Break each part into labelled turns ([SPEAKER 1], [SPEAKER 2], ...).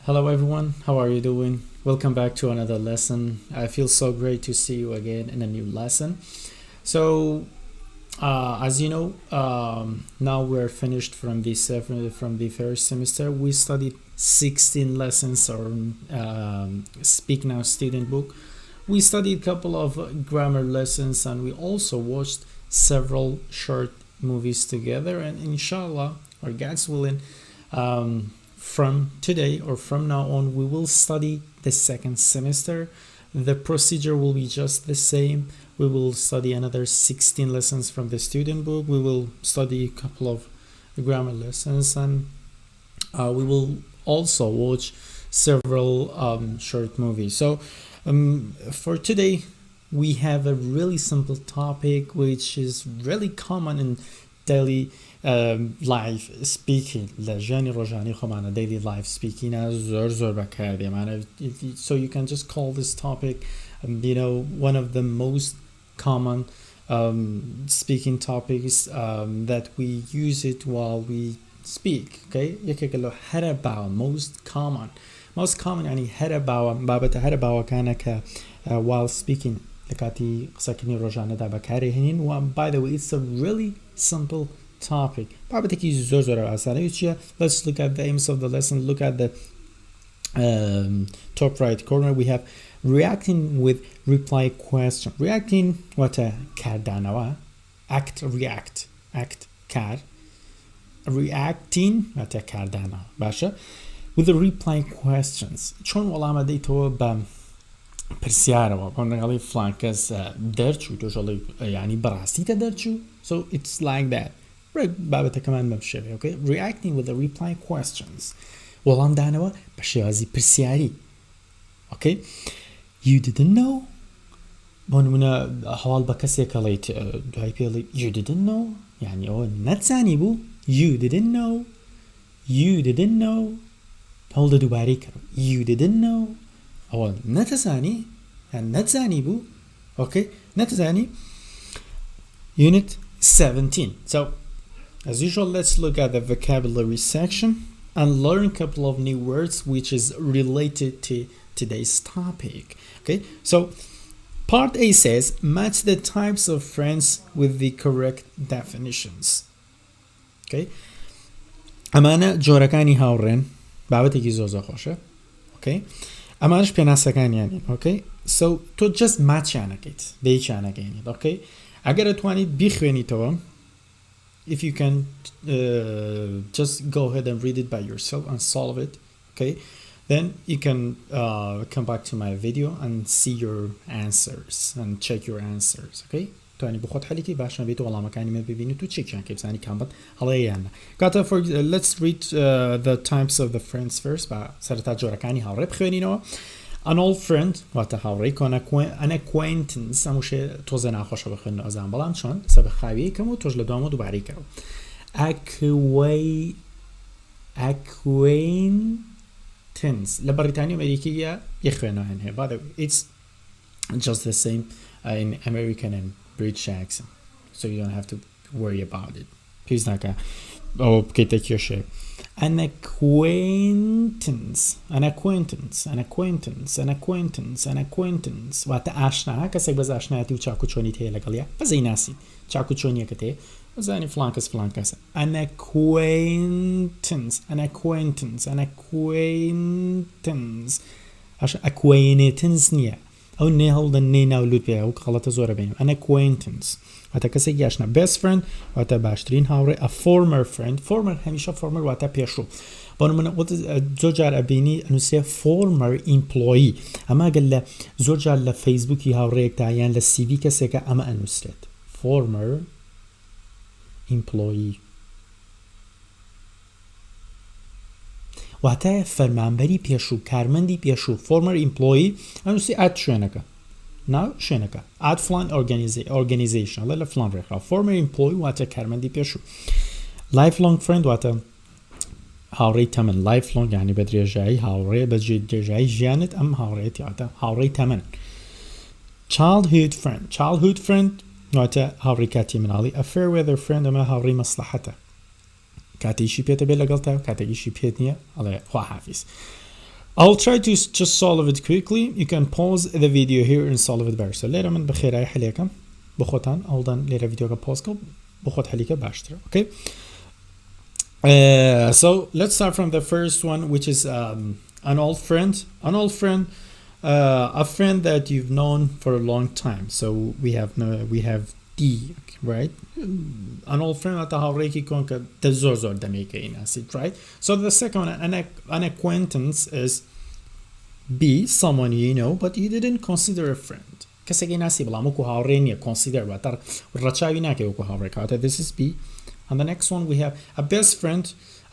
[SPEAKER 1] Hello everyone, how are you doing? Welcome back to another lesson. I feel so great to see you again in a new lesson. So, as you know, now we're finished from the first semester. We studied 16 lessons on Speak Now student book. We studied a couple of grammar lessons and we also watched several short movies together. And inshallah, or God's willing, from today or from now on, we will study the second semester. The procedure will be just the same. We will study another 16 lessons from the student book. We will study a couple of grammar lessons and we will also watch several short movies. So for today, we have a really simple topic which is really common in daily live speaking. لژانی ڕۆژانی خۆمانە daily live speaking زۆر بەکاردێمانە. So you can just call this topic one of the most common speaking topics that we use it while we speak. Okay, یەکێکە لە هەرە باوە most common يعني هەرە باوە بابەتە هەرە باوەکانە کە while speaking لە کاتی قسەکردنی ڕۆژانەدا بەکارهێنین. و by the way, it's a really simple topic. بابەتێکی زۆر ئاسانە. چییە؟ Let's look at the aims of the lesson. Look at the top right corner. We have reacting with reply question. Reacting واتە کاردانەوە. act کار. reacting واتە کاردانەوە. باشە؟ with the reply questions. چۆن وەڵامە دەیتەوە بە پرسیارەوە بۆ نەگەڵی فلان کەس دەرچوو تۆژەڵی ینی بەڕاستیتە دەرچوو. So it's like that. بابەتەکەمان بەم شێوەیە. Okay, reacting with the reply questions. وەڵامدانەوە بە شێوازی پرسیاری. Okay, you didn't know. بۆ نمونە هەواڵ بە کەسێکەڵیت دوای پێڵی you didn't know یعنی ئەوە نەتزانی بوو. you didn't know هەوڵدە دووبارەی کردم. you didn't know ئەوە نەتەزانی یان نەتزانی بوو. Okay, نەتزانی. Unit 17. So, as usual, let's look at the vocabulary section and learn a couple of new words which is related to today's topic. Okay, so part A says match the types of friends with the correct definitions. Okay, ئەمانە جۆرەکانی هاوڕێن بابەتێکی زۆر خۆشە. Okay, ئەمانش پێناسەکانیانین. Okay, so تۆ just ماچیانەکەیت دەیچیانەکەینیت. Okay, ئەگەر ئەتوانیت بیخوێنیتەوە, if you can just go ahead and read it by yourself and solve it, okay, then you can come back to my video and see your answers and check your answers. Okay, توانی بخۆت حەلیتی باش نەبێت وەڵامەکانی من ببینیت و چێکیان کە بزانی کامبەت هەڵەیەیانە. Kata, for let's read the types of the friends first. با سەرەتا جۆرەکانی هاوڕێ بخوێنینەوە. An old friend واتە هاوڕێی کۆنە. an acquaintance هەمووشێ تۆزە ناخۆشە بخوێنن ئەزان بەڵام چۆن سەبە خاویەی کەم و تۆش لە دوامە دووبارەی کەەوە. acquaintance لە بەریتانی ئەمریکیە یەخوێنەوەیان هەیە. By the way, it's just the same in American and British accent, so you don't have to worry about it. پێویست ناکە ئەوە بکەیتە کێشێ. An acquaintance واتە ئاشنا. کەسێک بەز ئاشنایەتی و چاک و چۆنیت هەیە لەگەڵیا بەزەی ناسیت چاک و چۆنیەکەت هەیە بەزانی فلان کەسە. An acquaintance acquaintance نییە. ئەو نێ هەڵدە نێ ناولود پێ ئەو خەڵەتە زۆرە بینیم. An acquaintance واتە کەسێک ئاشنا. best friend واتە باشترین هاوڕێ. a former friend هەمیشە former واتە پێشوو. بۆ نمونە زۆر جار ئەبینی ئەنووسێ former employee. ئەمە گەل لە زۆر جار لە فەیسبووکی هاوڕێیەکدا یان لە CV کەسێکە ئەمە ئەنووسێت former employee واتە فەرمانبەری پێشوو کارمەندی پێشوو. former employee ئەنووسی at شوێنەکە ناو شوێنەکە at فلان organization لە فلان ڕێخا. former employee واتە کارمەندی پێشوو. lifelong friend واتە هاوڕێی تەمەن. lifelong یعنی بە درێژایی هاوڕێ بە درێژایی ژیانت ئەم هاوڕێتی واتە هاوڕێی تەمەن. childhood friend واتە هاوڕێی کاتی مناڵی. a fair weather friend ئەمە هاوڕێی مەسلحەتە. کاتێکی پێتە بێ لەگەڵ تا کاتێکیشی پێت نییە ئەڵێ خواحافیز. I'll try to just solve it quickly. You can pause the video here and solve it better. So لێرە من بەخێرایی حلێکم بۆ خۆتان ئەوڵدان لێرە ڤیدیۆکە پۆز کە بۆ خۆت حەلیکە باشترە. Okay. So let's start from the first one, which is an old friend. An old friend, a friend that you've known for a long time. So we have D, right? An old friend at the هاوڕێکی کۆن کە زۆر دەمێکەی ناسیت, right? So the second one, an acquaintance is B, someone you know but you didn't consider a friend. کەسێکی ناسی بەڵام وەکو هاوڕێ نییە, consider واتە ڕەچاوی ناکەی وەکو هاوڕێ کاتە. This is B. And the next one we have a best friend.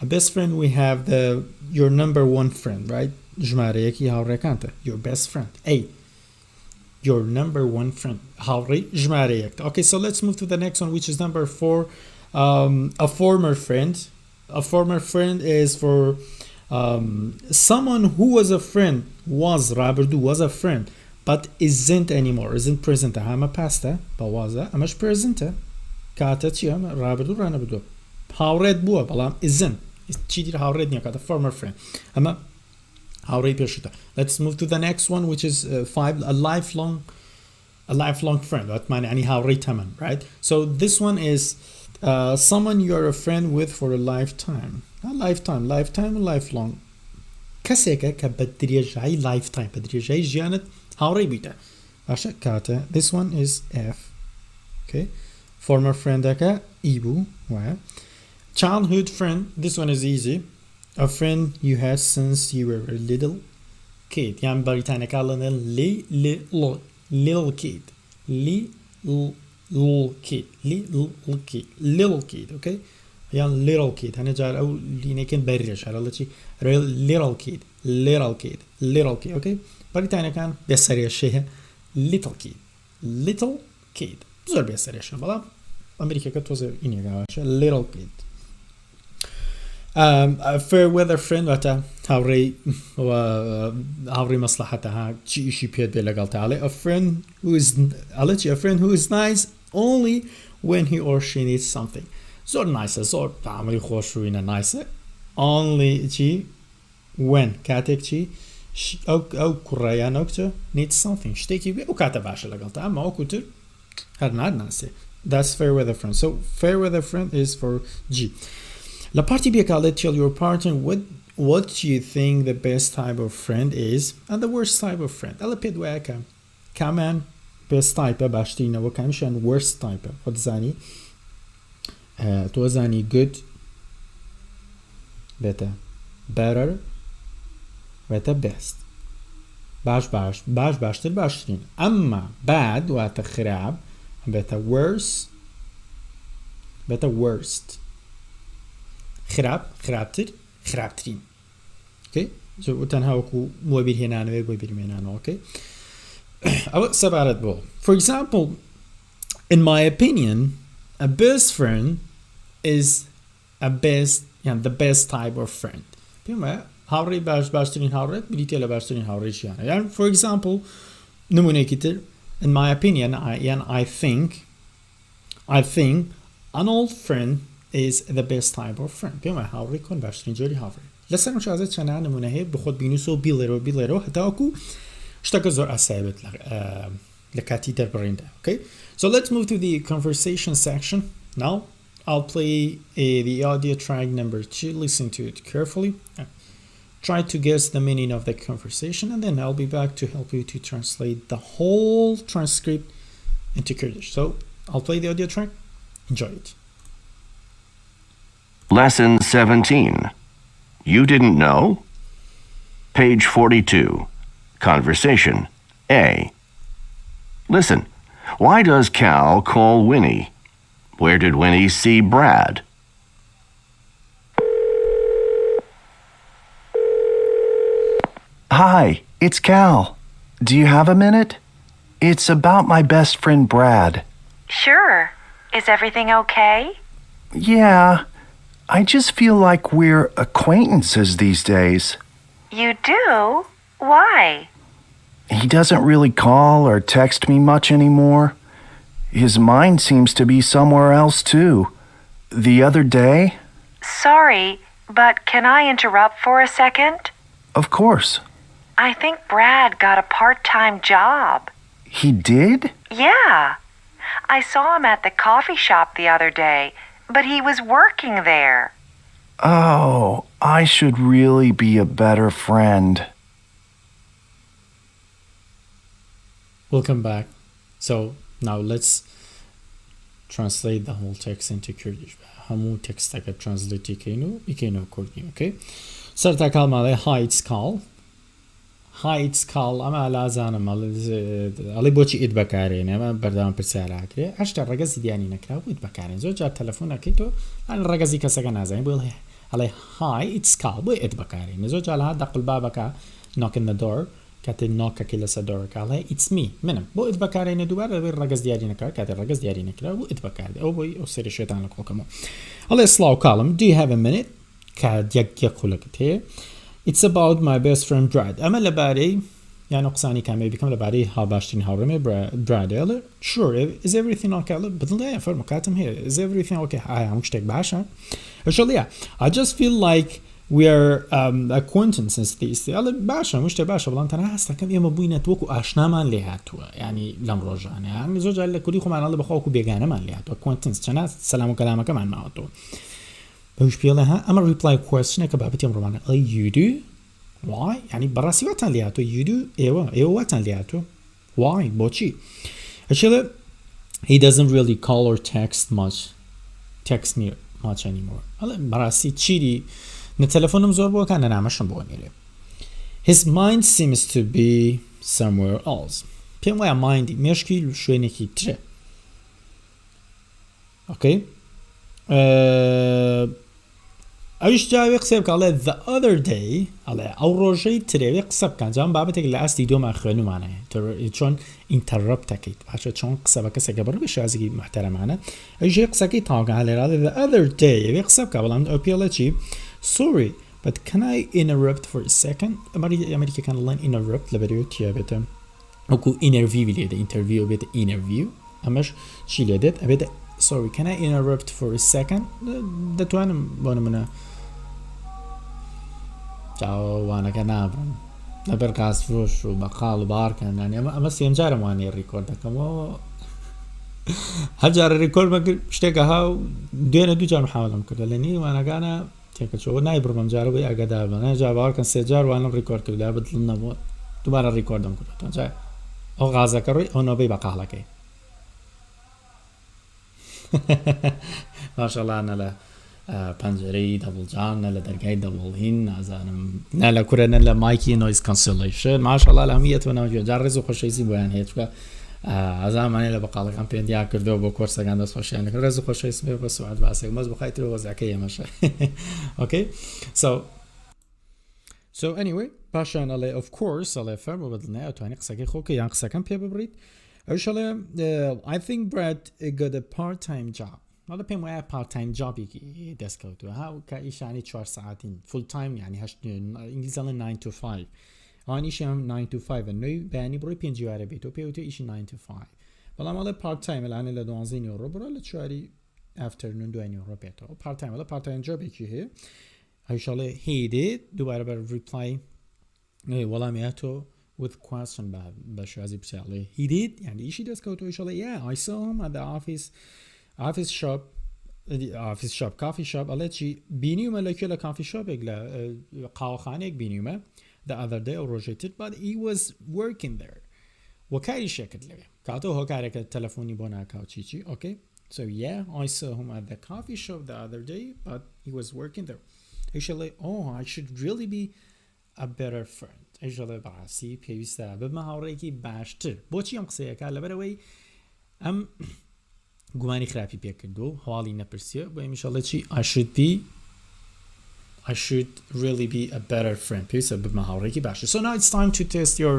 [SPEAKER 1] A best friend we have your number one friend, right? ژمارەیەکی هاوڕێکانتە. Your best friend. A. Your number one friend. هاوڕێی ژمارەیەک. Okay, so let's move to the next one, which is number 4. A former friend. A former friend is for someone who was a friend, was a friend, but isn't anymore, isn't present. هەمە pastە بەوازە, ئەمەش presentە. کاتە چیە؟ ڕابردوو ڕانەبردووە. هاوڕێت بووە بەڵام isn't. چی دیرە هاوڕێت نییە کاتە former friend. ئەمە هاوڕێی پێشووتە. Let's move to the next one, which is 5. A lifelong friend. واتمانە ینی هاوڕێی تەمەن, right? So this one is someone you're a friend with for a lifetime. lifetime and lifelong. کەسێکە کە بە درێژایی lifetime, بە درێژایی ژیانت هاوڕێی بیتە. باشە کاتە. This one is F. Okay. Former friendەکە E بوو, وایە. Childhood friend, this one is easy. A friend you had since you were a little kid. یان بەریتانەکە لەنێن little kid. Little kid, okay? یان little kid. هەنە جار ئەو لینێکن بەریێش هەرەڵە چی little kid, okay? بەریتانەکان بێسەرێشەیە little kid. زۆر بێسەرێشە بەڵام ئەمریکەکە تۆزە ئینێگاواشە little kid. A fair weather friend واتە هاوڕێی مەسلحەتەها چی ئیشی پێت بێ لەگەڵ تاڵێ. A friend who is nice only when he or she needs something. زۆر نایسە, زۆر تاعاملی خۆشوینە نایسە. Only چی when کاتێک چی ئەو کوڕایان ئەو کتە needs something شتێکی بێ ئەو کاتە باشە لەگەڵ تا, ئەمە ئەوکوتر هەر ناسێ. That's fair weather friend. So fair weather friend is for G. La party بێکاڵێ tell your partner what you think the best type of friend is and the worst type of friend. ئەڵە پێت وایە کە کامان best type باشترینەوە, کامیشیان worst type. خۆت زانی تۆ زانی good بێتە better بێتە best. باشتر باشترین. ئەمما bad واتە خراپ بێتە worst. خراپترین. Okay? So تەنها وەکو بۆ بیرهێنانەوەی بۆ بیرمێنانەوە. Okay? ئەوە سەبارەت بۆ. For example, in my opinion, a best friend is the best type of friend. پێم وایە هاوڕێی باشترین هاوڕێت بریتە لە باشترین هاوڕێیشیانە. یان for example, نمونێکی تر, in my opinion, I think an old friend is the best type of friend. پێم وایە هاوڕێی کۆن باشترین جۆری هاوڕێ. لەسەر شازێت چەند نمونە هەیە بخۆت بینوسە و بیڵێرەوە هەتاوەکو شتەکە زۆر ئاسایی بێت لە کاتی دەربڕیندا. Okay? So let's move to the conversation section now. I'll play the audio track number 2. Listen to it carefully. Try to guess the meaning of the conversation, and then I'll be back to help you to translate the whole transcript into Kurdish. So I'll play the audio track. Enjoy it.
[SPEAKER 2] Lesson 17. You didn't know? Page 42. Conversation. A. Listen. Why does Cal call Winnie? Where did Winnie see Brad?
[SPEAKER 3] Hi, it's Cal. Do you have a minute? It's about my best friend Brad.
[SPEAKER 4] Sure. Is everything okay?
[SPEAKER 3] Yeah. I just feel like we're acquaintances these days.
[SPEAKER 4] You do? Why?
[SPEAKER 3] He doesn't really call or text me much anymore. His mind seems to be somewhere else too. The other day...
[SPEAKER 4] Sorry, but can I interrupt for a second?
[SPEAKER 3] Of course.
[SPEAKER 4] I think Brad got a part-time job.
[SPEAKER 3] He did?
[SPEAKER 4] Yeah. I saw him at the coffee shop the other day, but he was working there.
[SPEAKER 3] Oh, I should really be a better friend.
[SPEAKER 1] Welcome back. So now let's translate the whole text into Kurdish. همون text اگر translate بکنو کردی. Okay. سرتا کلمه hi it's call. Hi it's call. اما لازانم علی بۆچی ئیت بەکارێنێ ئەمە بەردەوام پرسیاراکرێ هەشتا ڕەگەزی دیانی نەکرا و ئیت بەکارێن زۆر جار تەلەفۆنەکەی تۆ ڕەگەزی کەسەکە نازانێ بۆ ئەڵێ hi it's call بۆ ئیت بەکارێنێ زۆر جار لەها دەقل بابەکە knock in the door کاتێ نۆکەکەی لەسەر دۆرەکە ئەڵێ it's me منم بۆ ئیت بەکارێنێ دووبارە دەبێت ڕەگەز دیاری نەکرا کاتێ ڕەگەز دیاری نەکرا بۆ ئیت بەکاردێ ئەو بۆی ئەو سەری شێتان لە کۆڵکەمەوە ئەڵێ سڵاو کاڵم do you have a minute کە یەک خولەکەت هەیە it's about my best friend Brad ئەمە لەبارەی یان قسانی کامی بکەم لەبارەی هاوباشترین هاوڕێمێ Brad ئەڵێ sure is everything okay بدڵێ فەرموو کاتم هەیە is everything okay ئایا هەموو شتێک باشە ئەشڵیا I just feel like we are acquaintances ئێستا ئەڵێ باشە هەموو شتێک باشە بەڵام تەنها هەستەکەم ئێمە بووینەت وەکو ئاشنامان لێ هاتووە ینی لەم ڕۆژانە یان زۆر جار لە کوردی خۆمان ئەڵێ بەخوا وەکو بێگانەمان لێ هاتووە acquaintance چەنە سەلام و کەلامەکەمان ماوەتەوە بەوش پێڵێ ها ئەمە reply questionێکە بابەتی ئەم ڕۆمانە you do why ینی بەڕاستی واتان لێ هاتووە you do ئێوە واتان لێ هاتووە why بۆچی ئەچێڵێ he doesn't really call or text me much anymore ئەڵێ بەڕاستی چیری نە تەلەفۆنم زۆر بۆکە نە نامەشم بۆ نێرێ his mind seems to be somewhere else پێم وایە مایندی مێشکی شوێنێکی ترە okay ئەویش جاوێ قسە بکە ئەڵێ the other day ئەڵێ ئەو ڕۆژەی ترێوێ قسە بکەن جام بابەتێک لە ئاستی دۆمان خوێنومانەیە چۆن ئینتەڕەپت دەکەیت باشە چۆن قسە بە کەسێکە بەڕێ بە شازێکی محتەرەمانە ئەویژێ قسەکەی تاوگە هەلێراڵێ the other day ئەوێ قسە بکە بەڵام ئەو پێڵە چی sorry but can I interrupt for a second ئەمریکەکان دەڵێن interrupt لە بەرەوەی تیا بێتە وەکو interview لێدە interview بێتە interview ئەمەش چی لێدێت ئەبێتە sorry can I interrupt for a second دەتوانم بۆ نمونە چاوانەکە نابڕم لەبەر کاسفرۆش و بەقاڵ و بارکەن ئەمە سێم جارم وانەیە ڕیکۆرد دەکەمەوە هەر جارە ڕیکۆرد بەگر شتێکە هاو دوێنە دوو جار محاولم کردە لە نی وانەکانە تێکەچەوە نایبڕمەم جارە بۆی ئاگادار بن جا باوەکەن سێ جار وانم ڕیکۆرد کردا بدڵم نەبووە دووبارە ڕیکۆردم کردەوە جا ئەو غازەکە ڕۆی ئەو نۆبەی بەقاڵەکەی ماشەڵانە لە پەنجەرەی دەبڵجان نە لە دەرگای دەبڵهین نازانم نە لە کورە نە لە مایکی نۆیز کانسلیشن ماشەڵا لە هەمیەتەوە ناوگوێ جار ڕێز و خۆشەویستی بۆیان هەیە چکە ئازامانێ لە بەقاڵەکان پێندیا کردەوە بۆ کۆرسەکان دەست خۆشیان دەکرد ڕێز و خۆشەویست بێ بە سوعات باسێک مەز بخایترەوە وەزەکەی ئێمەشە okay so anyway پاشان ئەڵێ of course ئەڵێ فەرموو بەدڵنێ ئەتوانی قسەکەی خۆکە یان قسەکەم پێ ببڕیت ئەوش ئەڵێ I think Brad got a part-time job ماڵە پێم وایە part-time جابێکی دەستکەوتووە هاو کە ئیشانی 4 ساعتین full time یعنی ئینگلیزیڵێ 9 to 5 ئەوانیشی هم 9 to 5 نوێی بەیانی بڕۆی پێنجوارە بێت و پێوتە ئیشی 9 to 5 بەڵام ئەڵێ part-time لەانێ لە 12 نیوەڕۆ بڕۆ لە 4 afternoon دوای نیوەڕۆ بێتەوە part-time ئەڵێ part-time جابێکی هەیە ئەوش ئەڵێ he did دووبارە بەر reply وەڵامی هاتۆ with question بە شوازی پرسیاڵێ he did یعنی ئیشی دەستکەوتەوە ئیش ئەڵێ yeah I saw him at the office shop coffee shop ئەڵێ چی بینیومە لەکوێ لە coffee shopێک لە قاوەخانەیەک بینیومە the other day ئەو ڕۆژەی تر but he was working there وەکاری شێکرد لەوێ کاتەوە هۆکارێکە تەلەفۆنی بۆ ناکاو چی okay so yeah I saw him at the coffee shop the other day but he was working there ئیش ئەڵێ I should really be a better friend ئیش ئەڵێ بەڕاستی پێویستە ببمە هاوڕێکی باشتر بۆچی ئەم قسەیەکە لەبەرەوەی ئەم گومانی خراپی پێکردو هەواڵی نەپرسیە بۆ ئەمیشەڵێ چی I should really be a better friend پێویستە ببمە هاوڕێکی باشتر so now it's time to test your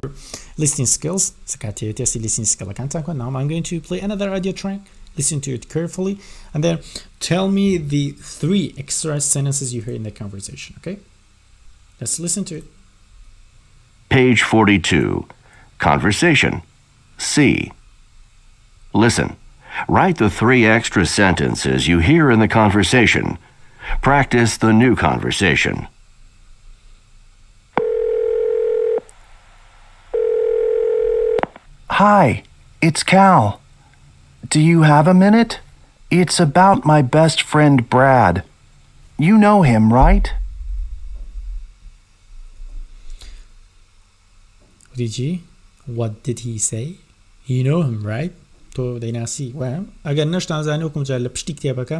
[SPEAKER 1] listening skills سکاتێ تێستی listening skillەکانتان کۆن now I'm going to play another audio track listen to it carefully and then tell me the 3 extra sentences you hear in the conversation okay let's listen to it
[SPEAKER 2] Page 42 Conversation C Listen Write the 3 extra sentences you hear in the conversation. Practice the new conversation.
[SPEAKER 3] Hi, it's Cal. Do you have a minute? It's about my best friend Brad. You know him, right?
[SPEAKER 1] What did he say? You know him, right? تۆ دەیناسی وایە ئەگەر نەشتان زانانی وەکم جار لە پشتی کتێبەکە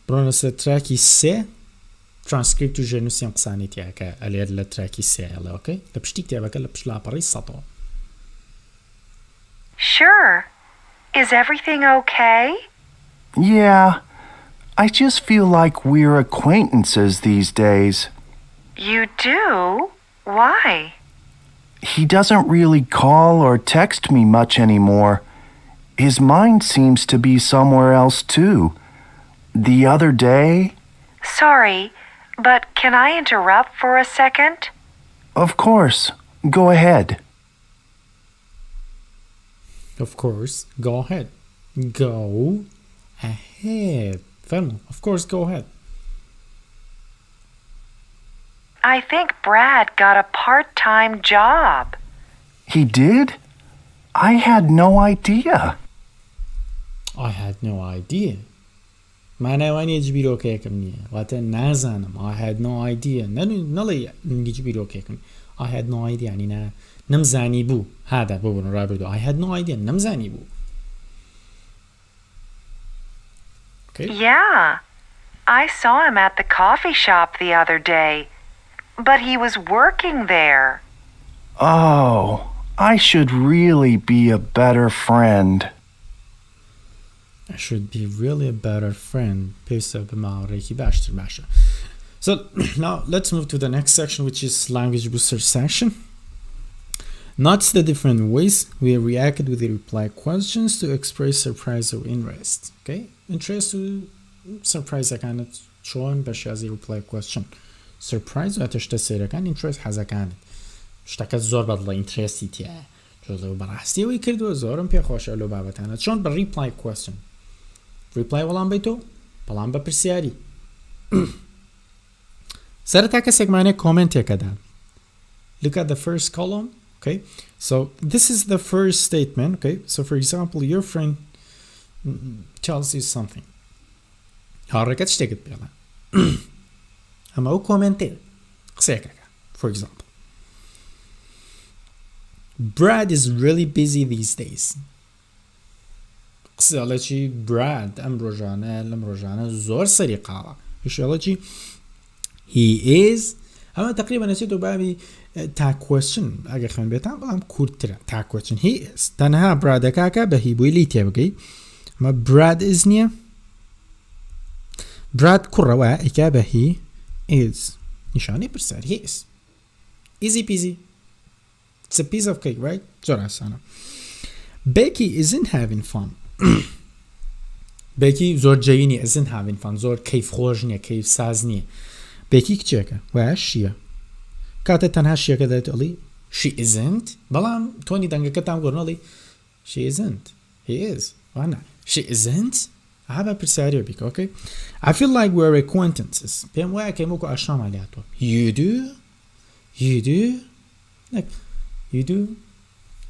[SPEAKER 1] بڕۆنە سەر تراکی 3 ترانسکریپت و ژێنووسیان قسانی تیاکە ئەلێر لە تراکی 3 ئەڵێ لە پشتی کتێبەکە لە پشت لاپەڕی 100.
[SPEAKER 4] Sure. Is everything okay?
[SPEAKER 3] Yeah. I just feel like we're acquaintances these days.
[SPEAKER 4] You do? Why?
[SPEAKER 3] He doesn't really call or text me much anymore. His mind seems to be somewhere else too. The other day...
[SPEAKER 4] Sorry, but can I interrupt for a second?
[SPEAKER 3] Of course. Go ahead.
[SPEAKER 1] Of course. Go ahead. Go ahead. Femo. Of course, go ahead.
[SPEAKER 4] I think Brad got a part-time job.
[SPEAKER 3] He did? I had no idea.
[SPEAKER 1] I had no idea. معناوانی هیچ بیرۆکەیەکم نییە واتە نازانم. I had no idea. نەڵێ هیچ بیرۆکەیەکم. I had no idea یعنی نەمزانی بوو. هادا بۆ بڕۆ ڕابردوو. I had no idea. نەمزانی بوو. Okay.
[SPEAKER 4] Yeah. I saw him at the coffee shop the other day, but he was working there.
[SPEAKER 3] Oh, I should really be a better friend.
[SPEAKER 1] I should be really a better friend. So now let's move to the next section, which is language booster section. Notice the different ways we reacted with the reply questions to express surprise or interest. Okay, interest to surprise كانت شلون باش هذه reply question. Surprise واتشتا سيرة كان interest حزا كانت شتاكت زور بدلا interesti تيا جزء براستی وی کردو زورم پی خوش الو بابتانه چون بر reply question reply ولام بیتو بلام بپرسیاری سرتا کسیک معنی comment یکدان. Look at the first column. Okay, so this is the first statement. Okay, so for example, your friend tells you something. حركت شتكت بيلا. أما هو commented. For example, Brad is really busy these days. قصة Brad أم روجانا زور سريقة. إيش he is. أما تقريبا نسيتو بابي تا question أجا خان بيتان بلام كورترا تا question he is. تنها Brad كاكا بهي بويلي تيبقي. ما Brad is نيا. Brad كروا إكابة he is. نشاني برسال he is. Easy peasy. It's a piece of cake, right? زور سانا. Becky isn't having fun. Becky زور جايني isn't having fun. زور كيف خوجني كيف سازني. Becky كتشيكا واش شيا. كاتا تنها شيا كذا تقولي she isn't. بلام توني دنگا كتام قرنالي she isn't. He is. وانا she isn't. هذا برسالي بيك. Okay. I feel like we're acquaintances. بيم وايا كيموكو أشرام علياتو. You do. You do. Like you do.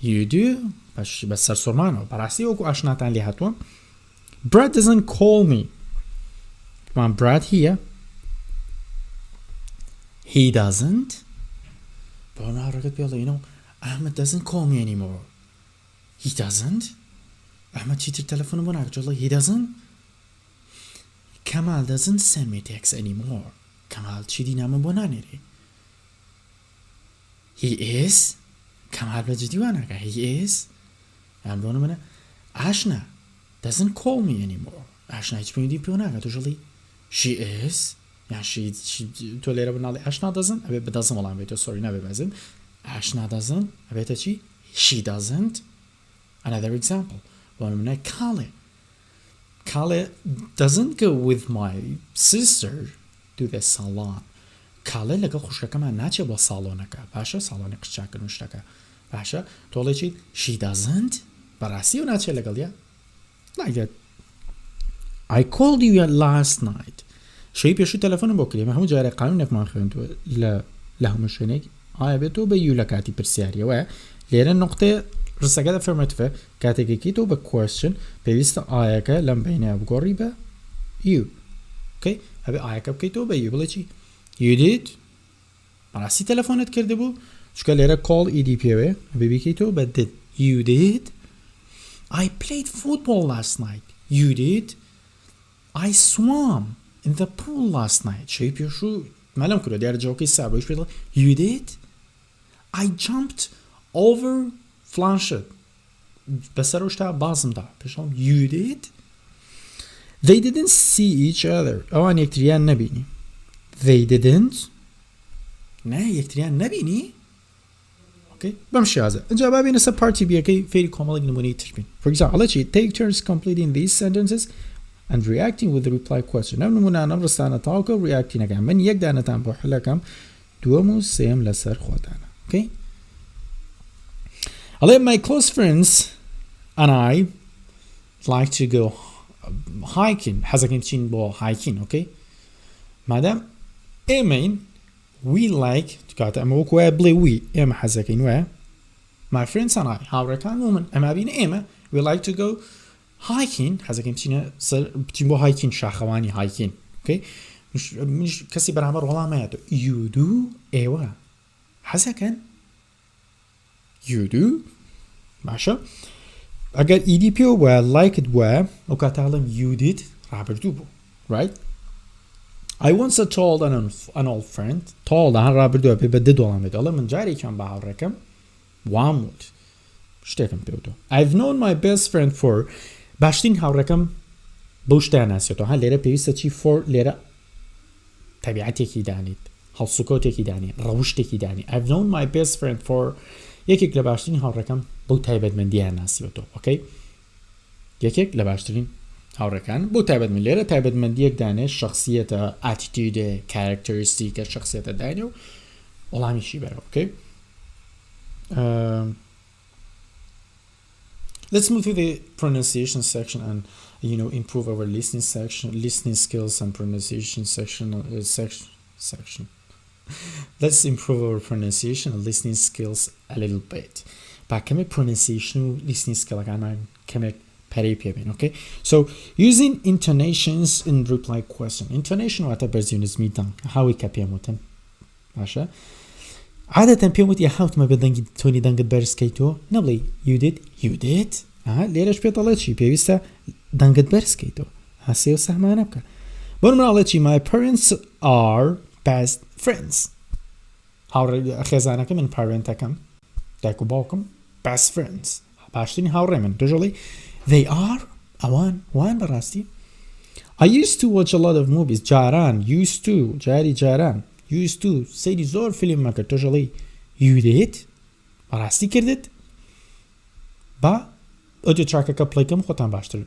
[SPEAKER 1] You do. بس سرسومانو براسي وكو أشناتان ليهاتو. Brad doesn't call me. Come on, Brad here. He doesn't. But now look at you know, Ahmed doesn't call me anymore. He doesn't. Ahmed cheated telephone bonak jolly. He doesn't. Kamal doesn't send me texts anymore. Kamal cheating nama bonanere. He is. Kamal bajidiwanaka. He is. I'm going to Ashna doesn't call me anymore. Ashna hiç beni dipiyonaka jolly. She is. Yani she tolera bunalli. Ashna doesn't. Evet doesn't olan beto. Sorry ne bebezim. Ashna doesn't. Evet açı. She doesn't. Another example. One Kale doesn't go with my sister to the salon. Kale لقى خوشك كمان ناتشي بالصالونك. باشا صالونك قشاك نشتكى. باشا تقولي شيء she doesn't. براسي وناتشي لقى ليا. Like that. I called you last night. شيء بيشو تلفون بوكلي ما هم جاري قانونك ما خلنتو لا لهم شنيك. بيتو بيو لكاتي برسياريا و لأن النقطة ڕستەکە دەفەرمێتفە کاتێکێکی تۆ بە question پێویستە ئایەکە لەم بینە بگۆڕی بە you okay ئەبێ ئایەکە بکەیتەوە بە you بڵێ چی you did بەڕاستی تەلەفۆنت کرده بوو چکە لێرە call ed پێوێ ئەبێ بیکەیتەوە بە did you did I played football last night you did I swam in the pool last night شەی پێشوو مەلەم کورە دیارە جاوکەی سابەویش پێڵە you did I jumped over flanshed بەسەر شتا بازمدا پێشڵم you did they didn't see each other ئەوان یەکتریان نەبینی they didn't نه یەکتریان نەبینی okay بەم شێوازە ئەجا بابینە سەر پارتی بیەکەی فێری کۆمەڵێک نمونەی تر بین for example ئەڵە چی take turns completing these sentences and reacting with the reply question ئەم نمونانە ڕستانە تاوکە reactingەکەم من یەک دانەتان بۆ حلەکەم دووەم و سێم لەسەر خۆتانە okay my close friends and I like to go hiking حەزەکەین بچین بۆ hiking okay مادام ئێمەین we like کاتە ئەمە وەکو وایە بڵێ we ئێمە حەزەکەین وایە my friends and I هاوڕێکان و من ئەمە بینە ئێمە we like to go hiking حەزەکەین بچین بۆ hiking شاخەوانی hiking okay کەسی بەرامبەر وەڵامەیەتەوە you do ئێوە حەزەکەن you do باشە ئەگەر ed پێوە وایە liked وایە ئەو کاتاڵم you did ڕابردوو بوو right I once told an old friend told هەر ڕابردووە پێ بە دد وەڵامێت ئەڵێ من جارێکیان بە هاوڕێکەم واموت شتێکم پێوتەوە I've known my best friend for باشترین هاوڕێکەم بەو شتیان ناسێتەوە هەر لێرە پێویستە چی for لێرە تەبیعەتێکی دانیت هەڵسوکەوتێکی دانی ڕەوشتێکی دانی I've known my best friend for یەکێک لە باشترین هاوڕێکەم بەو تایبەتمەندیان ناسیوەتەوە ئۆکەی یەکێک لە باشترین هاوڕێکان بۆ تایبەتمەند لێرە تایبەتمەندیەک دانێت شخصیەتە ئاتیتیودە کارکتەریستیکە شخصیەتە داینێ و وەڵامیشی بەرەوە ئۆکەی Let's move to the pronunciation section and improve our listening skills and pronunciation section. Let's improve our pronunciation and listening skills a little bit. But can we pronunciation listening skill can we okay? So using intonations in reply question. Intonation what برزيون اسميتان هاوي كابيموتن ماشا عادة بيموت يا حوت ما بدنج توني دنج برسكيتو نبلي you did ليش بيطلع شيء بيوسا دنج برسكيتو هسيو سهمانة بكا برمنا my parents are best friends هاو خزانك من parentكم داكو باكم best friends باشتين هاو رمن تجولي they are وان براستي I used to watch a lot of movies جاران used to جاران used to سيدي زور فيلم ما كرت تجولي you did براستي كردت با audio track play كم خطان باشتر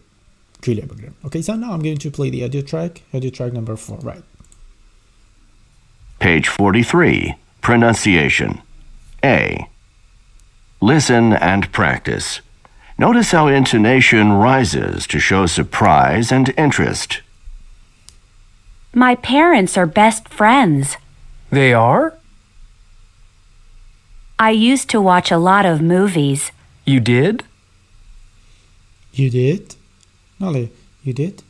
[SPEAKER 1] كيلي بقرم okay so now I'm going to play the audio track number 4 right
[SPEAKER 2] Page 43 Pronunciation A Listen and practice. Notice how intonation rises to show surprise and interest.
[SPEAKER 4] My parents are best friends.
[SPEAKER 5] They are?
[SPEAKER 4] I used to watch a lot of movies.
[SPEAKER 5] You did?
[SPEAKER 1] You did? Nale, you did?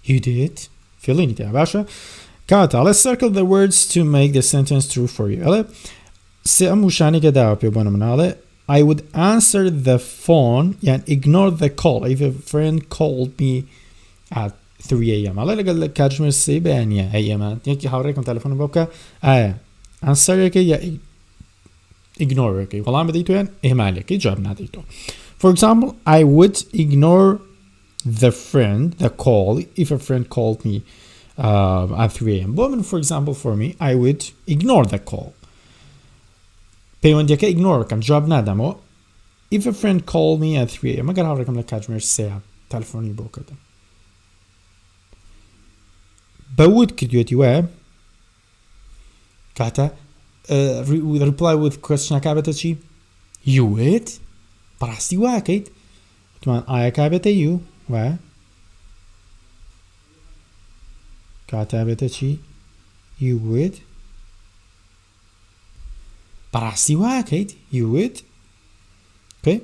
[SPEAKER 1] You did? Feeling it, Abasha? Kata, let's circle the words to make the sentence true for you. I would answer the phone and ignore the call if a friend called me at 3 a.m. على الأقل كاجمر سي بانيا أيام يمكن حاوريكم تلفون بوكا answer يا ignore يا والله بديتو يعني إهمالك جواب ناديتو. For example, I would ignore the call if a friend called me at 3 a.m. But for example, for me, I would ignore the call. پەیوەندیەکە ignore بکەم جواب نادەمەوە if a friend called me at 3 a.m. ئەگەر هاوڕێکم لە کاتژمێر سێیان تەلەفۆنی بۆ کردم بەود کردوێتی وایە کاتە reply with question کابێتە چی you would بەڕاستی واکەیت وتمان ئایا کابێتە you وایە کاتە بێتە چی you would بەڕاستی واکەیت you would okay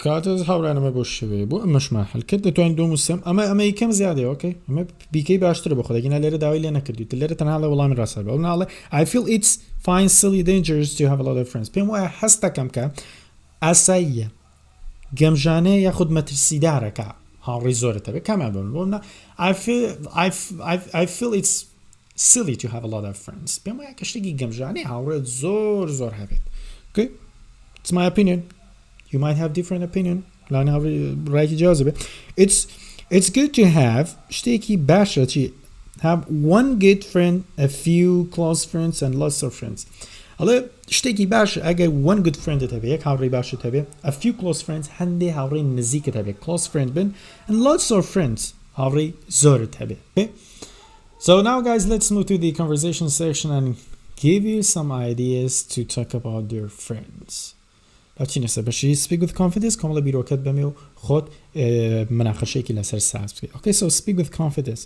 [SPEAKER 1] کاتە هاوڕانەمە بۆ شوێ بۆ ئەمەشمان هەلکرد دەتوانین دۆ موسم ئەمە یکەم زیادێ ئۆکەی ئەمە بیکەی باشترە بە خۆدەگەینە لێرە داوای لێ نەکردیت لێرە تەنها لە وەڵامی ڕاستە بە ناڵێ I feel it's fine silly dangerous to have a lot of friends پێم وایە هەست دەکەم کە ئاساییە گەمژانەیە یاخود مەترسیدارەکە هاوڕێی زۆرت هەبێت کامیان بم بۆ I feel it's silly to have a lot of friends پێم وایە کە شتێکی گەمژانەی هاوڕێت زۆر هەبێت okay it's my opinion you might have different opinion لاانە ڕایکی جیازە بێت it's good to have شتێکی باشە چی have one good friend a few close friends and lots of friends ئەڵێ شتێکی باشە ئەگەر one good friend هەبێ یەک هاوڕێی باشت هەبێ a few close friends هەندێ هاوڕێی نزیکت هەبێ close friend بن and lots of friends هاوڕێی زۆرت هەبێ okay? So now guys let's move to the conversation section and give you some ideas to talk about your friends بچینەسە بەشی speak with confidence کۆمەڵە بیرۆکەت بەمێ و خۆت مناقەشەیەکی لەسەر ساز بکەیت okay so speak with confidence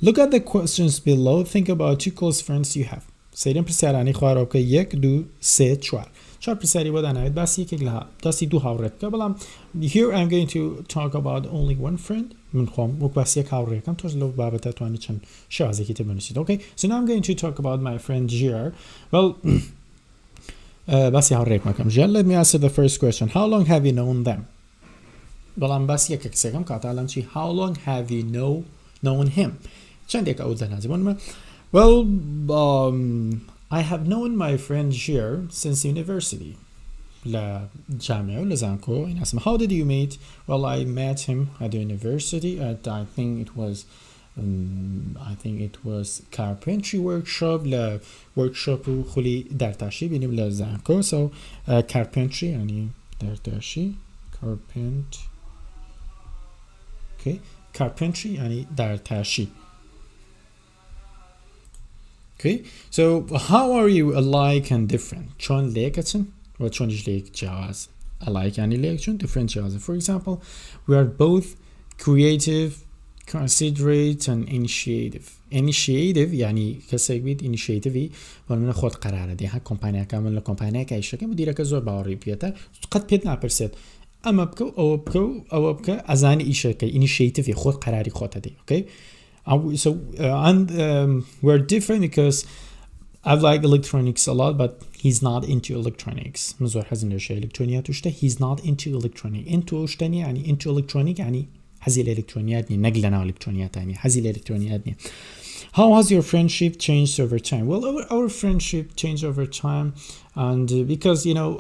[SPEAKER 1] look at the questions below think about two close friends you have سەیرەم پرسیارانی خوارەوە بکە 1 2 3 4 پرسیاری بۆ داناوێت باسی یەکێک لە دەستی دوو هاوڕێت بکە بەڵام here I'm going to talk about only one friend من خۆم وەک باسی یەک هاوڕێکەکەم تۆش لەو بابەتە توانی چەند شێوازێکی تر بنووسیت okay so now I'm going to talk about my friend Ger well باسی هاوڕێک مەکەم ژیان let me answer the first question how long have you known them بەڵام باسی یەکە کەسێکم کاتالام چی how long have you known him چەندێک ئەو دەنازی بۆنمە well I have known my friend Ger since university لە جامعە و لە زانکۆ how did you meet well I met him at the university at I think it was carpentry workshop لە workshop و خولی دەرتاشی بینیم لە زانکۆ so carpentry یعنی دەرتاشی carpentry یعنی دەرتاشی okay so how are you alike and different چۆن لێکەچن و چۆنیش لێک جیاواز alike یعنی لێک چۆن different جیاوازە for example we are both creative considerate and initiative يعني كسيك بيت initiative ومن خود قراره دي ها كومبانيا كامل كومبانيا كايشكه مديرك زور باوري بيتا قد بيتنا برسيت اما بكو او بكا ازاني ايشكه initiative خود قراري خود دي okay so and we're different because I like electronics a lot but he's not into electronics مزور حزن الشيء الكترونيات وشته he's not into electronic into وشتني يعني into electronic يعني حزي الإلكترونيات نقلنا الإلكترونيات يعني حزي الإلكترونيات how has your friendship changed over time well our friendship changed over time and because you know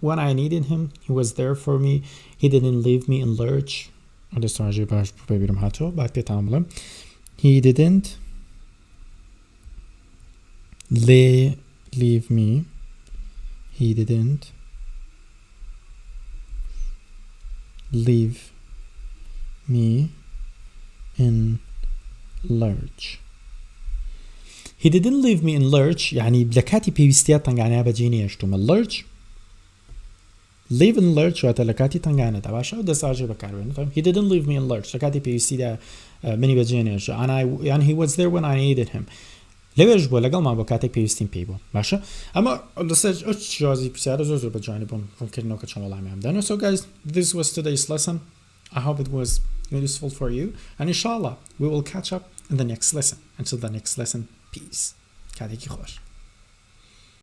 [SPEAKER 1] when I needed him he was there for me he didn't leave me in lurch he didn't leave me he didn't leave me in lurch he didn't leave me in lurch يعني لكاتي بيوستيات تنغانا بجيني اشتوم lurch live in lurch وات لكاتي تنغانا تباشا ودساجي بكاروين he didn't leave me in lurch لكاتي بيوستي دا مني بجيني اشتو and he was there when I needed him لەوێش بۆ لەگەڵ ما بۆ کاتێک پێویستیم پێی بوو باشە ئەمە لەسەر ئەو جیازی پرسیارە زۆر بەجوانی بۆم ڕوونکردنەوە کە چۆن وەڵامیان بدەن so guys this was today's lesson I hope it was useful for you and inshallah we will catch up in the next lesson until the next lesson peace کاتێکی خۆش